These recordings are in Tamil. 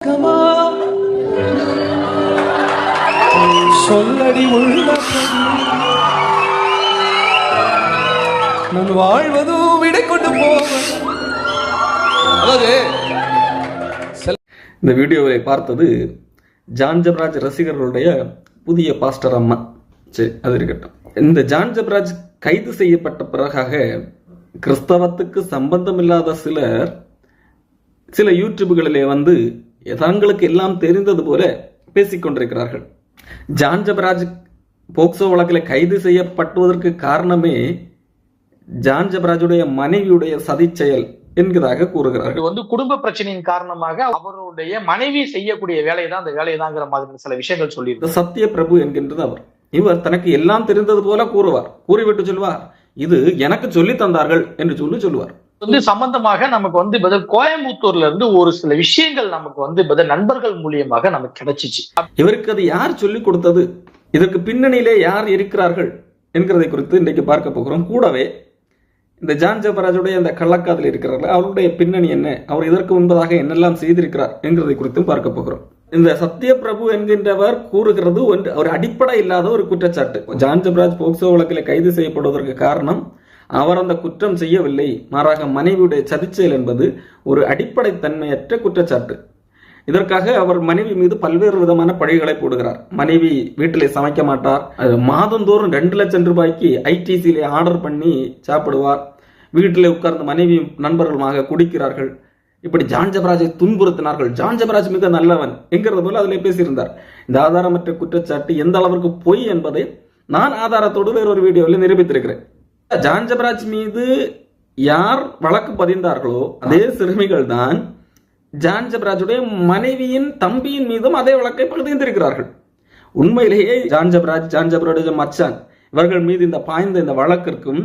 வெட்கமா சொல்லடி உள்ள நான் வாழ்வதும் விடை கொண்டு போவேன். அதாவது இந்த வீடியோவை பார்த்தது ஜான் ஜபராஜ் ரசிகர்களுடைய புதிய பாஸ்டர் அம்மா. சரி, அது இருக்கட்டும். இந்த ஜான் ஜபராஜ் கைது செய்யப்பட்ட பிறகாக கிறிஸ்தவத்துக்கு சம்பந்தம் இல்லாத சில யூடியூப்களிலே வந்து தங்களுக்கு எல்லாம் தெரிந்தது போல பேசிக்கொண்டிருக்கிறார்கள். ஜான் ஜபராஜ் போக்சோ வழக்கில் கைது செய்யப்பட்டுவதற்கு காரணமே ஜான் ஜபராஜுடைய மனைவியுடைய சதி செயல் என்கிறதாக கூறுகிறார்கள். இது வந்து குடும்ப பிரச்சனையின் காரணமாக அவருடைய மனைவி செய்யக்கூடிய வேலைதான் அந்த வேலைதாங்கிற மாதிரி சில விஷயங்கள் சொல்லி சத்திய பிரபு என்கின்றது இவர் தனக்கு எல்லாம் தெரிந்தது போல கூறுவார். கூறிவிட்டு சொல்வார், இது எனக்கு சொல்லி தந்தார்கள் என்று சொல்லுவார். வந்து சம்பந்தமாக நமக்கு வந்து கோயம்புத்தூர்ல இருந்து ஒரு சில விஷயங்கள் நமக்கு வந்து நண்பர்கள் மூலியமாக நமக்கு கிடைச்சிச்சு. இவருக்கு அது யார் சொல்லிக் கொடுத்தது, இதற்கு பின்னணியிலே யார் இருக்கிறார்கள் என்கிறதை குறித்து இன்றைக்கு பார்க்க போகிறோம். கூடவே இந்த ஜான் ஜபராஜுடைய அந்த கள்ளக்காதல் இருக்கிறார்கள், அவருடைய பின்னணி என்ன, அவர் இதற்கு முன்பதாக என்னெல்லாம் செய்திருக்கிறார் என்கிறதை குறித்தும் பார்க்க போகிறோம். இந்த சத்திய பிரபு என்கின்றவர் கூறுகிறது ஒரு அடிப்படை இல்லாத ஒரு குற்றச்சாட்டு. ஜான் ஜபராஜ் போக்சோ வழக்கில் கைது செய்யப்படுவதற்கு காரணம் அவர் அந்த குற்றம் செய்யவில்லை, மாறாக மனைவியுடைய சதிச்செயல் என்பது ஒரு அடிப்படை தன்மையற்ற குற்றச்சாட்டு. இதற்காக அவர் மனைவி மீது பல்வேறு விதமான பழிகளை போடுகிறார். மனைவி வீட்டிலே சமைக்க மாட்டார், மாதந்தோறும் 2 லட்சம் ரூபாய்க்கு ஐடிசியிலே ஆர்டர் பண்ணி சாப்பிடுவார், வீட்டிலே உட்கார்ந்து மனைவி நண்பர்களுமாக குடிக்கிறார்கள், இப்படி ஜான் ஜபராஜை துன்புறுத்தினார்கள், ஜான் ஜபராஜ் மிக நல்லவன் என்கிறது போல அதில் பேசியிருந்தார். இந்த ஆதாரமற்ற குற்றச்சாட்டு எந்த அளவிற்கு பொய் என்பதை நான் ஆதாரத்தோடு வேறொரு வீடியோவில் நிரூபித்திருக்கிறேன். ஜான் ஜபராஜ் மீது யார் வழக்கு பதிந்தார்களோ அதே சிறுமிகள் தான் ஜான் ஜபராஜுடைய மனைவியின் தம்பியின் மீதும் அதே வழக்கை பதிந்திருக்கிறார்கள். உண்மையிலேயே ஜான் ஜபராஜுடைய மச்சான் இவர்கள் மீது இந்த பாய்ந்த இந்த வழக்கிற்கும்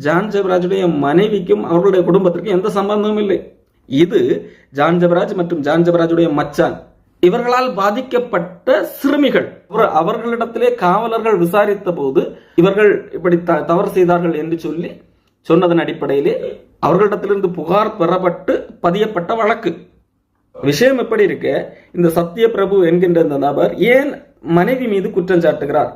ஜான் ஜபராஜுடைய மனைவிக்கும் அவர்களுடைய குடும்பத்திற்கும் எந்த சம்பந்தமும் இல்லை. இது ஜான் ஜபராஜ் மற்றும் ஜான் ஜபராஜுடைய மச்சான் இவர்களால் பாதிக்கப்பட்ட சிறுமிகள். அவர்களிடத்திலே காவலர்கள் விசாரித்த போது இவர்கள் இப்படி தவறு செய்தார்கள் என்று சொன்னதன் அடிப்படையிலே அவர்களிடத்திலிருந்து புகார் பெறப்பட்டு பதியப்பட்ட வழக்கு. விஷயம் எப்படி இருக்க, இந்த சத்திய பிரபு என்கின்ற இந்த நபர் ஏன் மனைவி மீது குற்றம் சாட்டுகிறார்?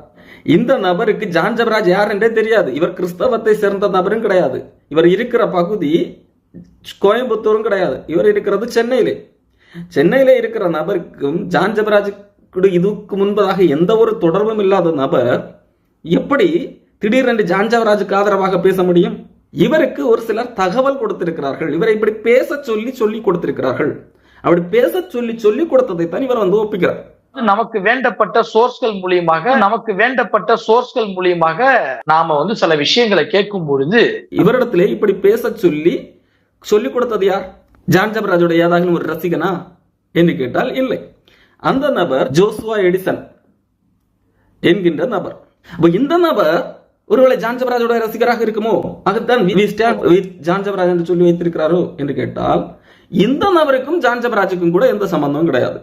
இந்த நபருக்கு ஜான் ஜபராஜ் யார் என்றே தெரியாது. இவர் கிறிஸ்தவத்தை சேர்ந்த நபரும் கிடையாது. இவர் இருக்கிற பகுதி கோயம்புத்தூரும் கிடையாது. இவர் இருக்கிறது சென்னையிலே இருக்கிற நபருக்கும் ஜான் ஜபராஜுக்கு இதுக்கு முன்பதாக எந்த ஒரு தொடர்பும் இல்லாத நபர் எப்படி திடீரென்று ஜான் ஜபராஜுக்கு ஆதரவாக பேச முடியும்? இவருக்கு ஒரு சிலர் தகவல் கொடுத்திருக்கிறார்கள், இவரை இப்படி பேச சொல்லி கொடுத்திருக்கிறார்கள். அப்படி பேச சொல்லி கொடுத்ததை தான் இவர் வந்து ஒப்பிக்கிறார். நமக்கு வேண்டப்பட்ட சோர்ஸ்கள் மூலியமாக நாம வந்து சில விஷயங்களை கேட்கும் பொழுது இவரிடத்திலே இப்படி பேச சொல்லி கொடுத்தது யார்? ஜான் ஜபராஜுடைய ஏதாவது ஒரு ரசிகனா என்று கேட்டால் இல்லை. அந்த நபர் ஜோசுவா எடிசன் என்கின்ற நபர். இந்த நபர் ஒருவேளை ஜான் ஜபராஜுடைய ரசிகராக இருக்குமோ, அதுதான் ஜான் ஜபராஜ் என்று சொல்லி வைத்திருக்கிறாரோ என்று கேட்டால் இந்த நபருக்கும் ஜான் ஜபராஜுக்கும் கூட எந்த சம்பந்தமும் கிடையாது.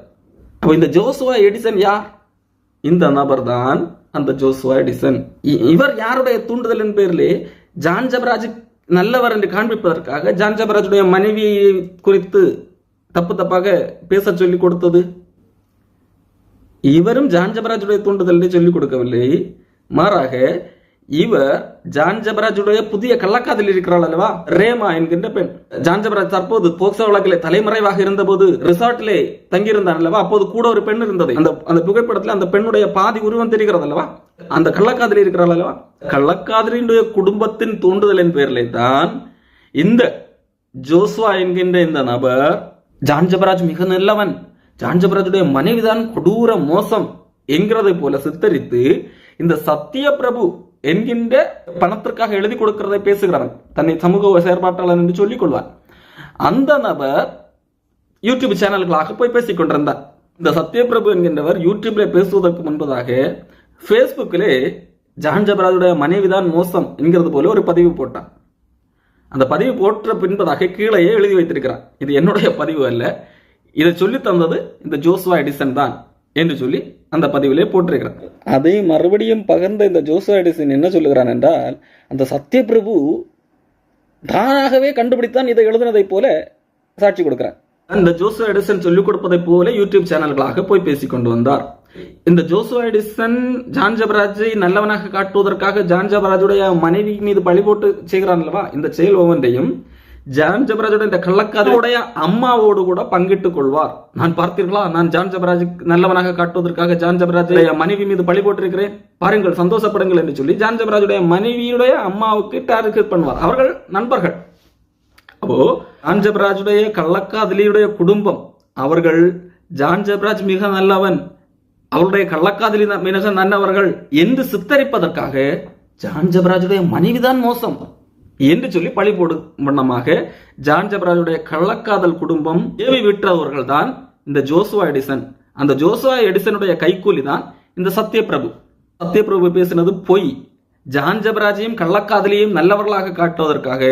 அப்ப இந்த ஜோசுவா எடிசன் யார்? இந்த நபர் தான் அந்த ஜோசுவா எடிசன். இவர் யாருடைய தூண்டுதலின் பேரிலே ஜான் ஜபராஜ் நல்லவர் என்று காண்பிப்பதற்காக ஜான் ஜபராஜுடைய மனைவி குறித்து தப்பாக பேச சொல்லிக் கொடுத்தது? இவரும் ஜான் ஜபராஜுடைய தூண்டுதலை சொல்லிக் கொடுக்கவில்லை, மாறாக இவர் ஜான் ஜபராஜுடைய புதிய கள்ளக்காதல் இருக்கிறாள் அல்லவா, ரேமா என்கின்ற பெண். ஜான் ஜபராஜ் தற்போது போக்சோ வழக்கிலே தலைமறைவாக இருந்த போது ரிசார்ட்டிலே தங்கியிருந்தான் அல்லவா, அப்போது கூட ஒரு பெண் இருந்தது. அந்த புகைப்படத்தில் அந்த பெண்ணுடைய பாதி உருவம் தெரிகிறது அல்லவா, அந்த கள்ளக்காதலி இருக்கிறாள் அல்லவா. கள்ளக்காதலினுடைய குடும்பத்தின் தூண்டுதலின் பேரிலே தான் இந்த ஜோசுவா என்கின்ற இந்த நபர் ஜான் ஜபராஜ் மிக நல்லவன், ஜான் ஜபராஜுடைய மனைவிதான் கொடூர மோசம் என்கிறதை போல சித்தரித்து இந்த சத்திய பிரபு என்கின்ற பணத்திற்காக எழுதி கொடுக்கிறதை பேசுகிறவன், தன்னை சமூக செயற்பாட்டாளர் என்று சொல்லிக் கொள்வான். அந்த நபர் யூடியூப் சேனல்களாக போய் பேசிக் கொண்டிருந்தார். இந்த சத்திய பிரபு என்கின்றவர் யூடியூப்ல பேசுவதற்கு முன்பதாக பேஸ்புக்கிலே ஜான் ஜபராஜுடைய மனைவிதான் மோசம் என்கிறது போல ஒரு பதிவு போட்டான். அந்த பதிவு போட்ட பின்பதாக கீழேயே எழுதி வைத்திருக்கிறான், இது என்னுடைய பதிவு அல்ல, இதை சொல்லி தந்தது இந்த ஜோசுவா எடிசன் தான் என்று சொல்லி அந்த பதிவிலே போட்டிருக்கிறார். அதை மறுபடியும் பகிர்ந்த இந்த ஜோசுவா எடிசன் என்ன சொல்லுகிறான் என்றால், அந்த சத்திய பிரபு தானாகவே கண்டுபிடித்தான் இதை எழுதினதை போல சாட்சி கொடுக்கிறான். இந்த ஜோசுவா எடிசன் சொல்லிக் கொடுப்பதை போல யூடியூப் சேனல்களாக போய் பேசிக் கொண்டு வந்தார். இந்த ஜோசுவா எடிசன் ஜான் ஜபராஜை நல்லவனாக காட்டுவதற்காக ஜான் ஜபராஜுடைய மனைவி மீது பழி போட்டு செய்கிறான் அல்லவா, இந்த செயல் ஒவ்வொன்றையும் ஜான் ஜபராஜுடைய இந்த கள்ளக்காதலுடைய அம்மாவோடு கூட பங்கிட்டுக் கொள்வார். நான் பார்த்தீர்களா, நான் ஜான் ஜபராஜ் நல்லவனாக காட்டுவதற்காக ஜான் ஜபராஜுடைய மனைவி மீது பழி போட்டிருக்கிறேன், பாருங்கள் சந்தோஷப்படுங்கள் என்று சொல்லி ஜான் ஜபராஜுடைய மனைவியுடைய அம்மாவுக்கு டார்கெட் பண்ணுவார். அவர்கள் நண்பர்கள். அப்போ ஜான் ஜபராஜுடைய கள்ளக்காதலியுடைய குடும்பம், அவர்கள் ஜான் ஜபராஜ் மிக நல்லவன், அவருடைய கள்ளக்காதலி மிக நல்லவர்கள் என்று சித்தரிப்பதற்காக ஜான் ஜபராஜுடைய மனைவிதான் மோசம் என்று சொல்லி பழி போடும் வண்ணமாக ஜான் ஜபராஜுடைய கள்ளக்காதல் குடும்பம் ஏவி விட்டவர்கள் தான் இந்த ஜோசுவா எடிசன். அந்த ஜோசுவா எடிசனுடைய கைக்கூலி தான் இந்த சத்யபிரபு. சத்யபிரபு பேசினது பொய். ஜான் ஜபராஜையும் கள்ளக்காதலியையும் நல்லவர்களாக காட்டுவதற்காக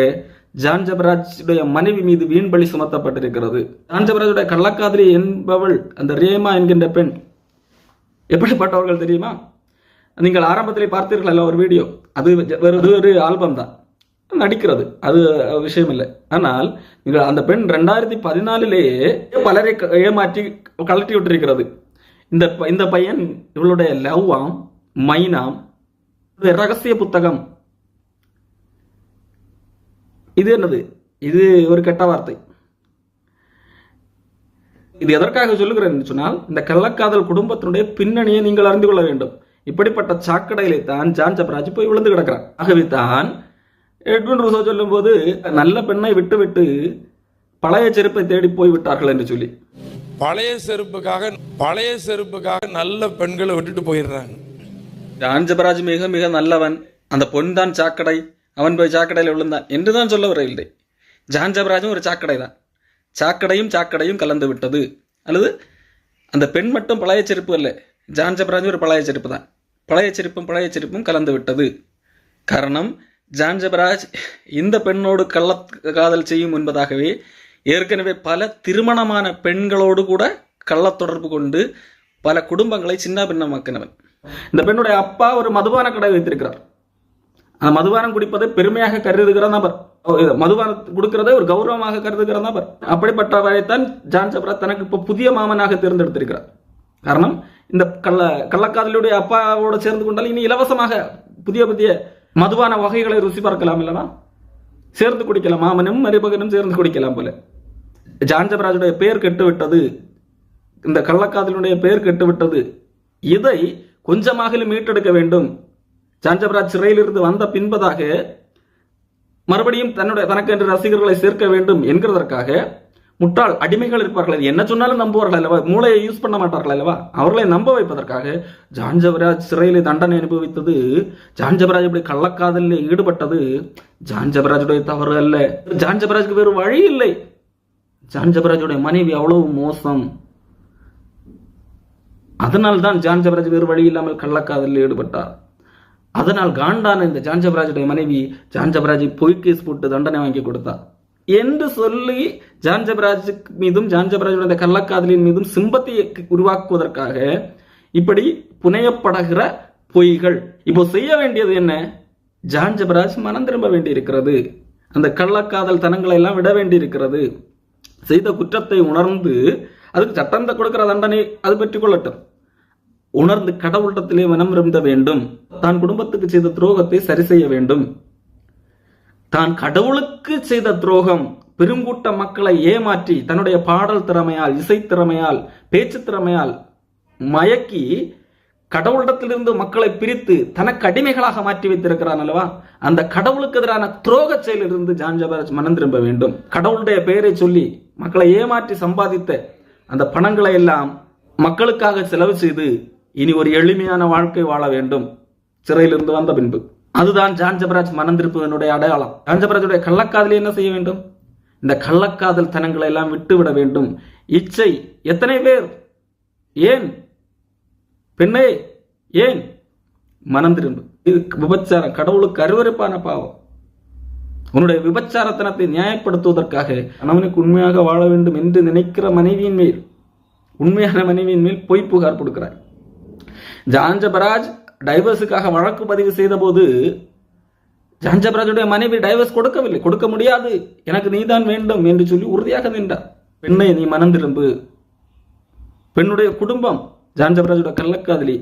ஜான் ஜபராஜுடைய மனைவி மீது வீண் பழி சுமத்தப்பட்டிருக்கிறது. ஜான் ஜபராஜுடைய கள்ளக்காதலி என்பவள் அந்த ரேமா என்கின்ற பெண் எப்படிப்பட்டவர்கள் தெரியுமா? நீங்கள் ஆரம்பத்திலே பார்த்தீர்கள் ஒரு வீடியோ, அது ஒரு ஆல்பம் தான், நடிக்கிறது, அது விஷயம் இல்லை. ஆனால் நீங்கள் அந்த பெண் 2014 பலரை ஏமாற்றி கலட்டி விட்டிருக்கிறது. இந்த பையன் இவளுடைய லவ்வாம் மைனாம் ரகசிய புத்தகம். இது என்னது? இது ஒரு கெட்ட வார்த்தை. இது எதற்காக சொல்லுகிறேன் என்று சொன்னால், இந்த கள்ளக்காதல் குடும்பத்தினுடைய பின்னணியை நீங்கள் அறிந்து கொள்ள வேண்டும். இப்படிப்பட்ட சாக்கடையிலே தான் ஜான் ஜபராஜ் போய் விழுந்து கிடக்கிறான். ஆகவே தான் எட்வின் ரூசோ சொல்லும் போது நல்ல பெண்ணை விட்டு விட்டு பழைய செருப்பை தேடி போய் விட்டார்கள் என்று சொல்லி, பழைய செருப்புக்காக நல்ல பெண்களை விட்டுட்டு போயிடுறாங்க. ஜான் ஜபராஜ் மிக மிக நல்லவன், அந்த பொன் தான் சாக்கடை, அவன் போய் சாக்கடையில் விழுந்தான் என்றுதான் சொல்ல வரவில்லை. ஜான் ஜபராஜும் ஒரு சாக்கடை தான். சாக்கடையும் கலந்து விட்டது. அல்லது அந்த பெண் மட்டும் பழைய செருப்பு அல்ல, ஜான் ஜபராஜும் ஒரு பழைய செருப்பு தான். பழைய செருப்பும் கலந்து விட்டது. காரணம், ஜான் ஜபராஜ் இந்த பெண்ணோடு கள்ளக்காதல் செய்யும் என்பதாகவே ஏற்கனவே பல திருமணமான பெண்களோடு கூட கள்ள தொடர்பு கொண்டு பல குடும்பங்களை சின்ன பின்னமாக்கினவன். இந்த பெண்ணுடைய அப்பா ஒரு மதுபான கடை வைத்திருக்கிறார். அந்த மதுபானம் குடிப்பதை பெருமையாக கருதுகிற நபர், மதுபானம் கொடுக்கிறதை ஒரு கௌரவமாக கருதுகிற நபர். அப்படிப்பட்டவரைத்தான் ஜான் ஜபராஜ் தனக்கு இப்போ புதிய மாமனாக தேர்ந்தெடுத்திருக்கிறார். காரணம், இந்த கள்ளக்காதலுடைய அப்பாவோடு சேர்ந்து கொண்டால் இனி இலவசமாக புதிய மதுபான வகைகளை ருசி பார்க்கலாம் இல்லவா, சேர்ந்து குடிக்கலாம், மாமனும் மருமகனும் சேர்ந்து குடிக்கலாம் போல. ஜான் ஜபராஜுடைய பெயர் கெட்டுவிட்டது, இந்த கள்ளக்காதலுடைய பெயர் கெட்டுவிட்டது. இதை கொஞ்சமாக மீட்டெடுக்க வேண்டும். ஜான் ஜபராஜ் சிறையிலிருந்து வந்த பின்பதாக மறுபடியும் தனக்கு என்று ரசிகர்களை சேர்க்க வேண்டும் என்கிறதற்காக முட்டாள் அடிமைகள் இருப்பார்கள், என்ன சொன்னாலும் நம்புவார்கள் அல்லவா, மூளையை யூஸ் பண்ண மாட்டார்கள் அல்லவா, அவர்களை நம்ப வைப்பதற்காக ஜான் ஜபராஜ் சிறையிலே தண்டனை அனுபவித்தது, ஜான் ஜபராஜ் இப்படி கள்ளக்காதலில் ஈடுபட்டது ஜான் ஜபராஜுடைய தவறு அல்ல. ஜான் ஜபராஜுக்கு வேறு வழி இல்லை. ஜான் ஜபராஜுடைய மனைவி அவ்வளவு மோசம். அதனால் தான் ஜான் ஜபராஜ் வேறு வழி இல்லாமல் கள்ளக்காதலில் ஈடுபட்டார். அதனால் காண்டான இந்த ஜான் ஜபராஜுடைய மனைவி ஜான் ஜபராஜை பொய் கேஸ் போட்டு தண்டனை வாங்கி கொடுத்தார் என்று சொல்லி ஜான் ஜபராஜ் மீதும் ஜான் ஜபராஜுடைய கள்ளக்காதலின் மீதும் சிம்பத்தியை உருவாக்குவதற்காக இப்படி புனையப்படுகிற பொய்கள். இப்போ செய்ய வேண்டியது என்ன? ஜான் ஜபராஜ் மனம் திரும்ப வேண்டி இருக்கிறது. அந்த கள்ளக்காதல் தனங்களை எல்லாம் விட வேண்டி இருக்கிறது. செய்த குற்றத்தை உணர்ந்து அதுக்கு சட்டம் கொடுக்கிற தண்டனை அது பெற்றுக் கொள்ளட்டும். உணர்ந்து கடவுளிடத்திலே மனம் திரும்ப வேண்டும். தான் குடும்பத்துக்கு செய்த துரோகத்தை சரி செய்ய வேண்டும். தான் கடவுளுக்கு செய்த துரோகம், பெருங்கூட்ட மக்களை ஏமாற்றி தன்னுடைய பாடல் திறமையால், இசை திறமையால், பேச்சு திறமையால் மயக்கி கடவுளிடத்திலிருந்து மக்களை பிரித்து தனக்கு அடிமைகளாக மாற்றி வைத்திருக்கிறான் அல்லவா, அந்த கடவுளுக்கு எதிரான துரோக செயலிலிருந்து ஜான் ஜபராஜ் மனம் திரும்ப வேண்டும். கடவுளுடைய பெயரை சொல்லி மக்களை ஏமாற்றி சம்பாதித்த அந்த பணங்களை எல்லாம் மக்களுக்காக செலவு செய்து இனி ஒரு எளிமையான வாழ்க்கை வாழ வேண்டும் சிறையிலிருந்து வந்த பின்பு. அதுதான் ஜான் ஜபராஜ் மனம் திருப்புவதனுடைய அடையாளம். ஜான் ஜபராஜுடைய கள்ளக்காதலை என்ன செய்ய வேண்டும்? இந்த கள்ளக்காதல் தனங்களை எல்லாம் விட்டுவிட வேண்டும். இச்சை எத்தனை பேர், ஏன் பெண்ணே, ஏன் மனம் திரும்பு. இது விபச்சாரம், கடவுளுக்கு அருவருப்பான பாவம். உன்னுடைய விபச்சாரத்தனத்தை நியாயப்படுத்துவதற்காக கணவனுக்கு உண்மையாக வாழ வேண்டும் என்று நினைக்கிற மனைவியின் மேல், உண்மையான மனைவியின் மேல் பொய் புகார் கொடுக்கிறார். ஜான் ஜபராஜ் டைவர்ஸுக்காக வழக்கு பதிவு செய்த போது ஜான் ஜபராஜுடைய மனைவி டைவர்ஸ் கொடுக்கவில்லை, கொடுக்க முடியாது, எனக்கு நீதான் வேண்டும் என்று சொல்லி உறுதியாக நின்றார். பெண்ணை நீ மனம் திரும்பு. பெண்ணுடைய குடும்பம், ஜான் ஜபராஜோட கள்ளக்காதலி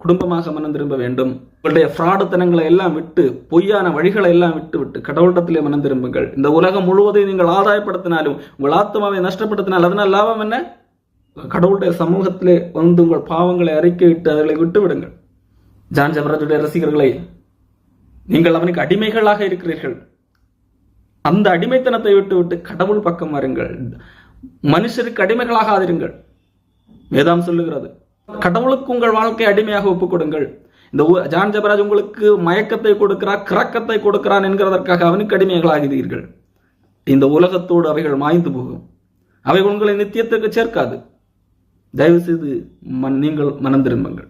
குடும்பமாக மனம் திரும்ப வேண்டும். உங்களுடைய ஃப்ராடுத்தனங்களை எல்லாம் விட்டு, பொய்யான வழிகளை எல்லாம் விட்டு கடவுளிடத்திலே மனம் திரும்புங்கள். இந்த உலகம் முழுவதையும் நீங்கள் ஆதாயப்படுத்தினாலும் உங்கள் ஆத்மாவை நஷ்டப்படுத்தினால் அதனால் லாபம் என்ன? கடவுளுடைய சமூகத்திலே வந்து உங்கள் பாவங்களை அறிக்கையிட்டு அவர்களை விட்டு விடுங்கள். ஜான் ஜபராஜுடைய ரசிகர்களை, நீங்கள் அவனுக்கு அடிமைகளாக இருக்கிறீர்கள். அந்த அடிமைத்தனத்தை விட்டு கடவுள் பக்கம் வாருங்கள். மனுஷருக்கு அடிமைகளாக ஆதிருங்கள். வேதாம் சொல்லுகிறது, கடவுளுக்கு உங்கள் வாழ்க்கை அடிமையாக ஒப்புக் கொடுங்கள். இந்த ஜான் ஜபராஜ் உங்களுக்கு மயக்கத்தை கொடுக்கிறார், கிறக்கத்தை கொடுக்கிறான் என்கிறதற்காக அவனுக்கு அடிமைகளாகிறீர்கள். இந்த உலகத்தோடு அவைகள் மாய்ந்து போகும். அவை உங்களை நித்தியத்திற்கு சேர்க்காது. தயவு செய்து நீங்கள் மனம் திரும்புங்கள்.